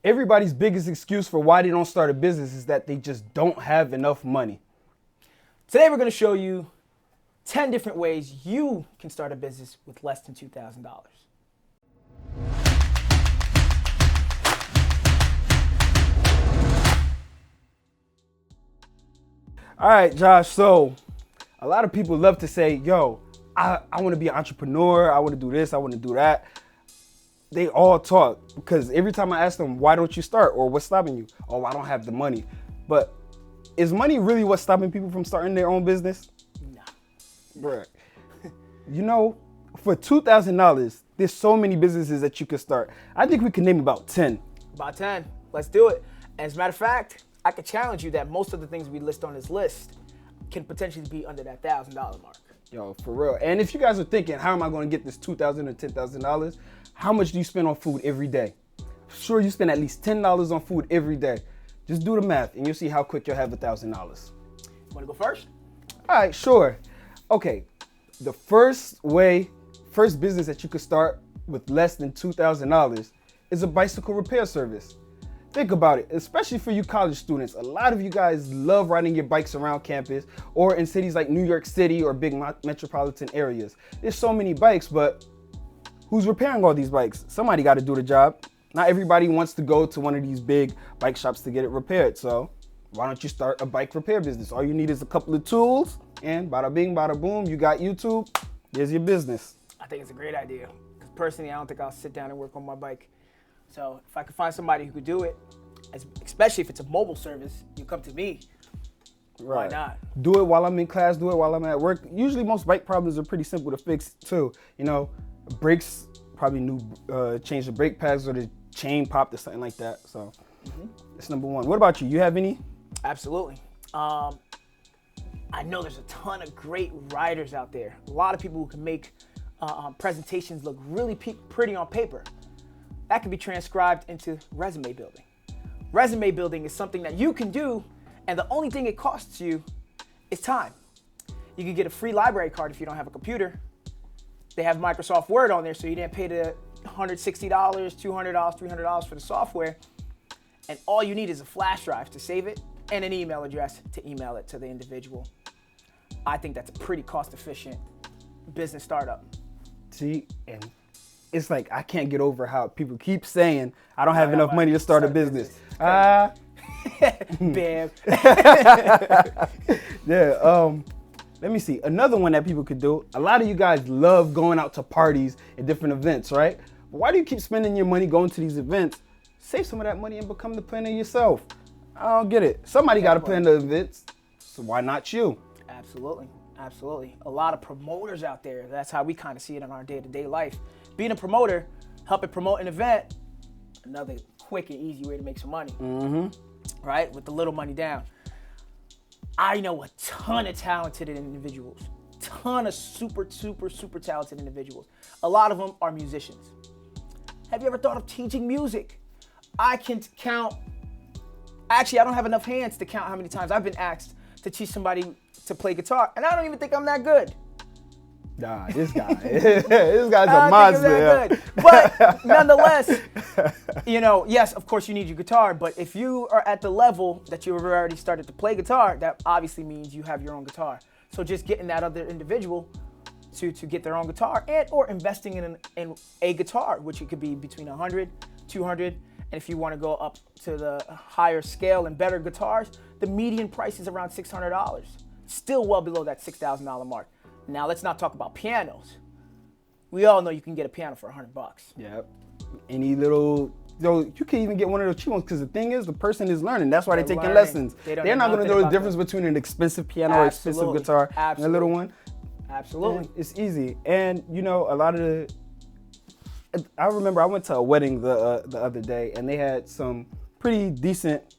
Everybody's biggest excuse for why they don't start a business is that they just don't have enough money. Today we're going to show you 10 different ways you can start a business with less than $2,000. All right, Josh. So a lot of people love to say, yo, I want to be an entrepreneur. I want to do this. I want to do that. They all talk because every time I ask them, why don't you start? Or what's stopping you? Oh, I don't have the money. But is money really what's stopping people from starting their own business? Nah. Bruh. You know, for $2,000, there's so many businesses that you could start. I think we can name about 10. About 10. Let's do it. As a matter of fact, I could challenge you that most of the things we list on this list can potentially be under that $1,000 mark. Yo, for real. And if you guys are thinking, how am I going to get this $2,000 or $10,000? How much do you spend on food every day? Sure, you spend at least $10 on food every day. Just do the math and you'll see how quick you'll have $1,000. Want to go first? All right, sure. Okay, the first business that you could start with less than $2,000 is a bicycle repair service. Think about it, especially for you college students. A lot of you guys love riding your bikes around campus or in cities like New York City or big metropolitan areas. There's so many bikes, but who's repairing all these bikes? Somebody got to do the job. Not everybody wants to go to one of these big bike shops to get it repaired. So why don't you start a bike repair business? All you need is a couple of tools and bada bing, bada boom, you got YouTube, there's your business. I think it's a great idea. Because personally, I don't think I'll sit down and work on my bike. So if I could find somebody who could do it, especially if it's a mobile service, you come to me. Right. Why not? Do it while I'm in class, do it while I'm at work. Usually most bike problems are pretty simple to fix too. You know, brakes, probably change the brake pads or the chain popped or something like that. So that's number one. What about you? You have any? Absolutely. I know there's a ton of great writers out there. A lot of people who can make presentations look really pretty on paper. That can be transcribed into resume building. Resume building is something that you can do, and the only thing it costs you is time. You can get a free library card if you don't have a computer. They have Microsoft Word on there, so you didn't pay the $160, $200, $300 for the software. And all you need is a flash drive to save it and an email address to email it to the individual. I think that's a pretty cost-efficient business startup. See, and it's like I can't get over how people keep saying I don't have enough money to start a business. Bam. Yeah. Let me see. Another one that people could do. A lot of you guys love going out to parties and different events, right? But why do you keep spending your money going to these events? Save some of that money and become the planner yourself. I don't get it. Somebody got to plan the events, so why not you? Absolutely. Absolutely. A lot of promoters out there. That's how we kind of see it in our day-to-day life. Being a promoter, helping promote an event, another quick and easy way to make some money. Right? With the little money down. I know a ton of talented individuals. Ton of super talented individuals. A lot of them are musicians. Have you ever thought of teaching music? I can count. Actually, I don't have enough hands to count how many times I've been asked to teach somebody to play guitar, and I don't even think I'm that good. Nah, this guy, this guy's a monster. But nonetheless, you know, yes, of course you need your guitar, but if you are at the level that you've already started to play guitar, that obviously means you have your own guitar. So just getting that other individual to get their own guitar and or investing in a guitar, which it could be between 100, 200, and if you want to go up to the higher scale and better guitars, the median price is around $600. Still well below that $6,000 mark. Now let's not talk about pianos. We all know you can get a piano for $100. Yep. Any little, you can even get one of those cheap ones because the thing is, the person is learning. That's why they're taking lessons. They're not going to know the difference between an expensive piano or expensive guitar and a little one. Absolutely. And it's easy. And you know, a lot of I remember I went to a wedding the other day and they had some pretty decent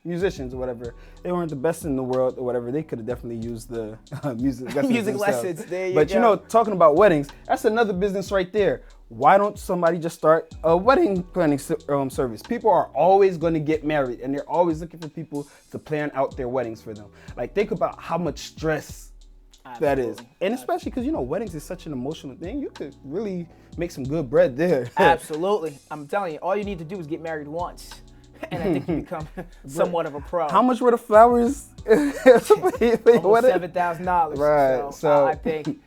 musicians or whatever. They weren't the best in the world or whatever. They could have definitely used the music lessons. There you but go. You know, talking about weddings, that's another business right there. Why don't somebody just start a wedding planning service? People are always going to get married and they're always looking for people to plan out their weddings for them. Like, think about how much stress that is. Absolutely. And especially because, weddings is such an emotional thing. You could really make some good bread there. Absolutely. I'm telling you, all you need to do is get married once. And I think you become somewhat of a pro. How much were the flowers? Almost $7,000. Right, so I think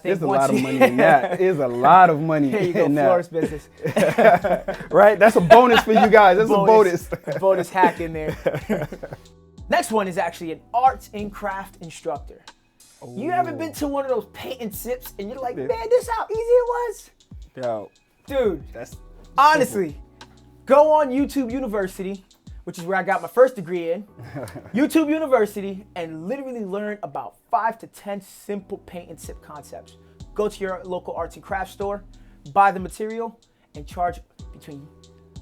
there's a once lot of you- money in that. There's a lot of money Here you go, in florist that. business. Right? That's a bonus for you guys. That's a bonus. Bonus hack in there. Next one is actually an arts and craft instructor. You ever been to one of those paint and sips and you're like, man, this how easy it was? Yo, Dude, that's honestly, go on YouTube University, which is where I got my first degree in. YouTube University, and literally learn about 5 to 10 simple paint and sip concepts. Go to your local arts and crafts store, buy the material, and charge between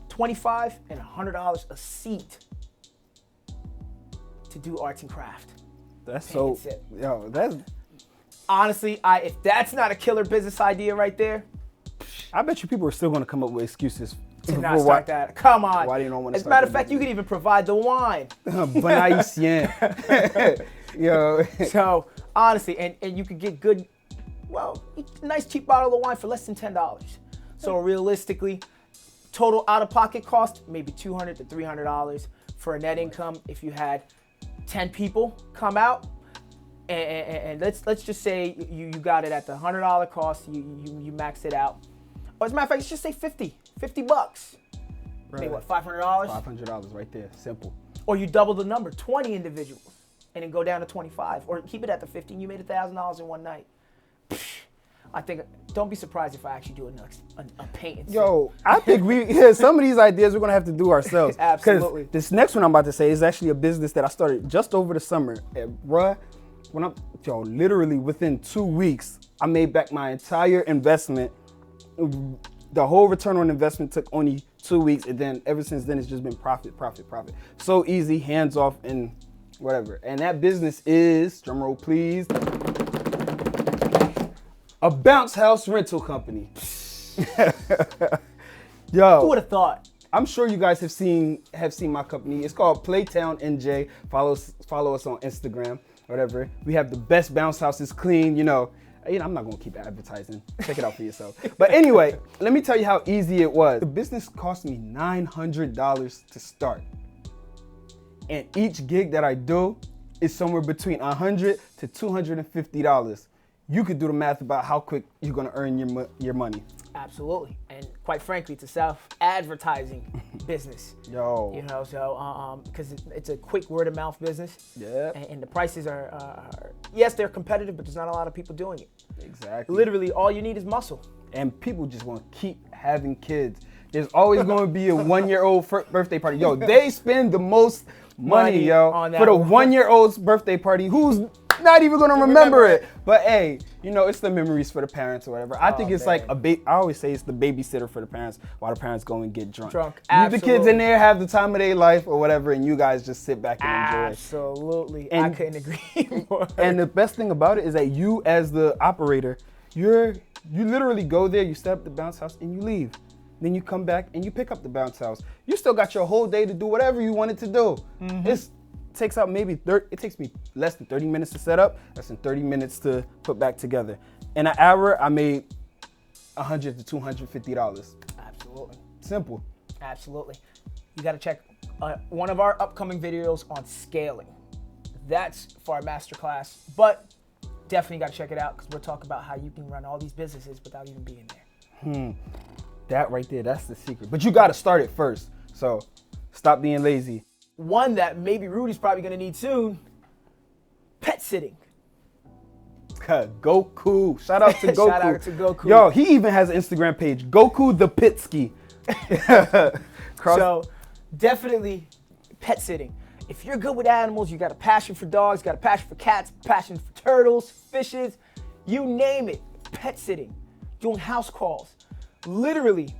$25 and $100 a seat to do arts and craft. that's Paint and so. sip. Yo, that's. Honestly, if that's not a killer business idea right there, I bet you people are still going to come up with excuses to not for start that. Come on. why do you not wanna As a start matter of that fact, you could even provide the wine. Bon haïtien. Yo. So honestly, and you could get good, well, nice cheap bottle of wine for less than $10. So realistically, total out-of-pocket cost maybe $200 to $300 for a net income if you had 10 people come out. And let's just say you got it at the $100 cost. You max it out. Or as a matter of fact, let's just say $50 bucks. Maybe what, $500? $500 right there. Simple. Or you double the number, 20 individuals, and then go down to 25, or keep it at the 50. You made $1,000 in one night. I think, don't be surprised if I actually do a paint and sip. Yo, I think some of these ideas we're gonna have to do ourselves. Absolutely. 'Cause this next one I'm about to say is actually a business that I started just over the summer. And bruh, literally within 2 weeks, I made back my entire investment. The whole return on investment took only 2 weeks, and then ever since then it's just been profit. So easy, hands off, and whatever. And that business is, drumroll please, a bounce house rental company. Yo, Who would have thought? I'm sure you guys have seen my company. It's called Playtown NJ. Follow us on Instagram, whatever. We have the best bounce houses, clean. I'm not gonna keep advertising. Check it out for yourself. But anyway, let me tell you how easy it was. The business cost me $900 to start, and each gig that I do is somewhere between $100 to $250. You could do the math about how quick you're gonna earn your money. Absolutely. And quite frankly, it's a self-advertising business. Yo. So because it's a quick word-of-mouth business. Yeah. And the prices are, yes, they're competitive, but there's not a lot of people doing it. Exactly. Literally, all you need is muscle. And people just want to keep having kids. There's always going to be a 1-year-old birthday party. Yo, they spend the most money, yo, on that for the one. 1-year-old's birthday party who's not even going to remember it. But hey, it's the memories for the parents or whatever. I think it's like I always say it's the babysitter for the parents while the parents go and get drunk. Leave the kids Absolutely. in there, have the time of their life or whatever, and you guys just sit back and enjoy. Absolutely. I And- couldn't agree more. And the best thing about it is that you, as the operator, you literally go there, you set up the bounce house, and you leave. Then you come back and you pick up the bounce house. You still got your whole day to do whatever you wanted to do. It takes me less than 30 minutes to set up, less than 30 minutes to put back together. In an hour, I made $100 to $250. Absolutely. Simple. Absolutely. You got to check one of our upcoming videos on scaling. That's for our masterclass, but definitely got to check it out because we'll talk about how you can run all these businesses without even being there. That right there, that's the secret. But you got to start it first. So stop being lazy. One that maybe Rudy's probably going to need soon, pet sitting. Goku. Shout out to Goku. Shout out to Goku. Yo, he even has an Instagram page. Goku the Pitsky. So definitely pet sitting. If you're good with animals, you got a passion for dogs, got a passion for cats, passion for turtles, fishes, you name it, pet sitting, doing house calls. Literally,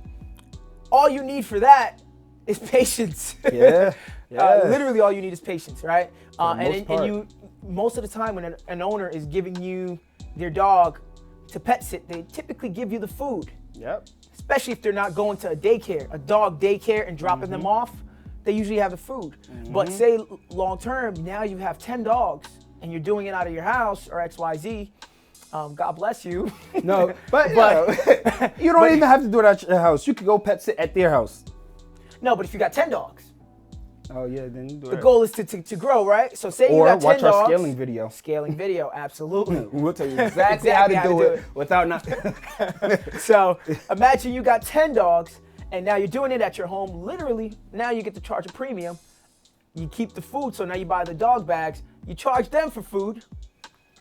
all you need for that is patience. Yeah. Literally all you need is patience, right? For the most part. And you, most of the time when an owner is giving you their dog to pet sit, they typically give you the food. Yep. Especially if they're not going to a dog daycare and dropping them off, they usually have the food. But say long term, now you have 10 dogs and you're doing it out of your house or XYZ, God bless you. No, but you don't even have to do it at your house. You could go pet sit at their house. No, but if you got 10 dogs, Oh yeah, then you do the it. goal is to grow, right? So say you Or got 10 watch dogs. our scaling video. Scaling video, absolutely. We'll tell you exactly how to do it without not. So imagine you got 10 dogs and now you're doing it at your home. Literally, now you get to charge a premium. You keep the food, so now you buy the dog bags. You charge them for food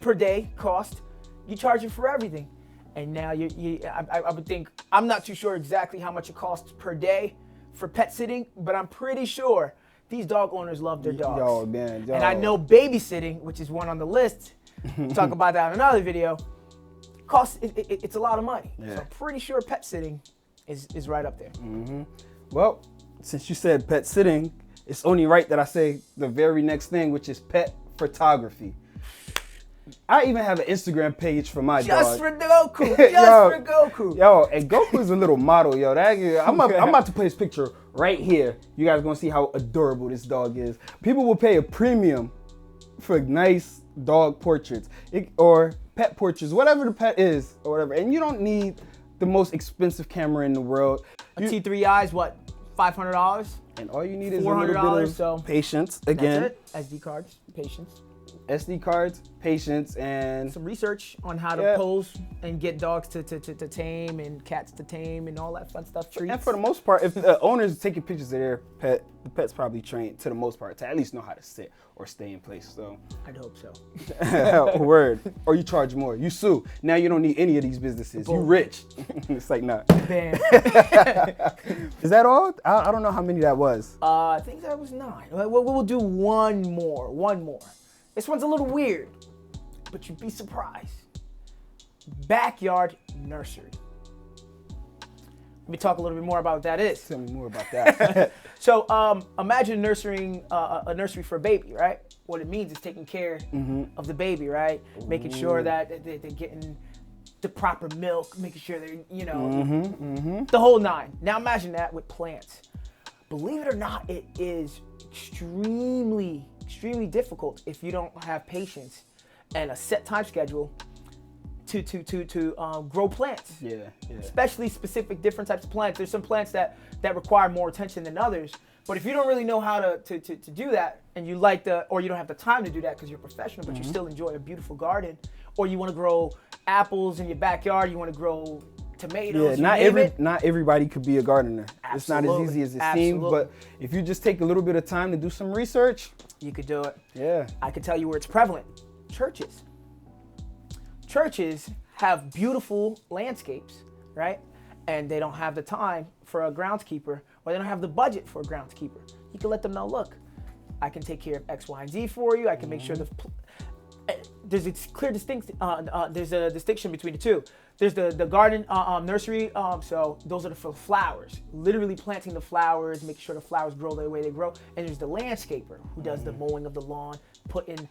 per day cost. You charge it for everything. And now I would think, I'm not too sure exactly how much it costs per day for pet sitting, but I'm pretty sure these dog owners love their dogs. Yo, man. Yo. And I know babysitting, which is one on the list, talk about that in another video, costs, it's a lot of money. Yeah. So I'm pretty sure pet sitting is right up there. Well, since you said pet sitting, it's only right that I say the very next thing, which is pet photography. I even have an Instagram page for my Just dog. for Goku. Just Yo, for Goku. Yo, and Goku's a little model, yo. I'm about to put his picture right here. You guys gonna see how adorable this dog is. People will pay a premium for nice dog portraits or pet portraits, whatever the pet is or whatever. And you don't need the most expensive camera in the world. A T3i is what, $500? And all you need is a little bit $400, of so patience. Again, that's it. SD cards, patience. SD cards, patience, and Some research on how to pose and get dogs to tame and cats to tame and all that fun stuff. Treats. and for the most part, if the owner's taking pictures of their pet, the pet's probably trained to the most part to at least know how to sit or stay in place. So, I'd hope so. word. Or you charge more. You sue. Now you don't need any of these businesses. You Boom. rich. It's like, nah. Bam. Is that all? I don't know how many that was. I think that was 9. We'll do one more. This one's a little weird, but you'd be surprised. Backyard nursery. Let me talk a little bit more about what that is. Tell me more about that. So imagine nurturing a nursery for a baby, right? What it means is taking care of the baby, right? Making sure that they're getting the proper milk, making sure they're, the whole 9. Now imagine that with plants. Believe it or not, it is extremely difficult if you don't have patience and a set time schedule to grow plants. Yeah. Especially specific different types of plants. There's some plants that require more attention than others. But if you don't really know how to do that, and you or you don't have the time to do that because you're a professional, but you still enjoy a beautiful garden, or you want to grow apples in your backyard, you want to grow tomatoes. Yeah, not everybody could be a gardener. It's not as easy as it seems, Absolutely. but if you just take a little bit of time to do some research, You could do it. yeah. I can tell you where it's prevalent. Churches. Churches have beautiful landscapes, right? And they don't have the time for a groundskeeper, or they don't have the budget for a groundskeeper. You can let them know, look, I can take care of X, Y, and Z for you. I can make sure there's a clear there's a distinction between the two. There's the garden nursery, so those are for the flowers, literally planting the flowers, making sure the flowers grow the way they grow. And there's the landscaper who does the mowing of the lawn, put in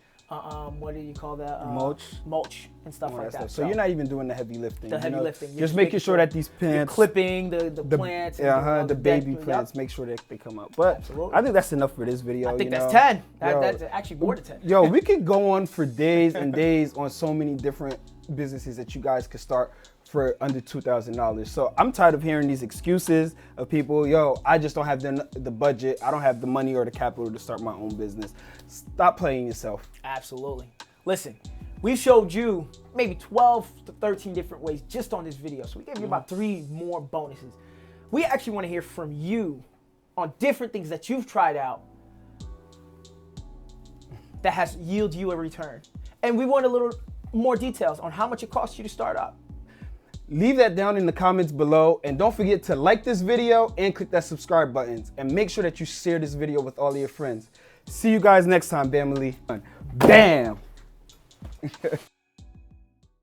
what do you call that? Mulch and stuff All like that that. stuff. So you're not even doing the heavy lifting. The heavy lifting. You're Just making sure that these plants, clipping the plants. And the baby plants, make sure that they come up. But Absolutely. I think that's enough for this video. I think you that's know? 10. Yo. That's actually more than 10. Yo, we could go on for days and days on so many different businesses that you guys could start for under $2,000. So I'm tired of hearing these excuses of people, yo, I just don't have the budget, I don't have the money or the capital to start my own business. Stop playing yourself. Absolutely. Listen, we showed you maybe 12 to 13 different ways just on this video. So we gave you about 3 more bonuses. We actually want to hear from you on different things that you've tried out that has yielded you a return. And we want a little more details on how much it costs you to start up. Leave that down in the comments below, and don't forget to like this video and click that subscribe button, and make sure that you share this video with all of your friends. See you guys next time, family. Bam!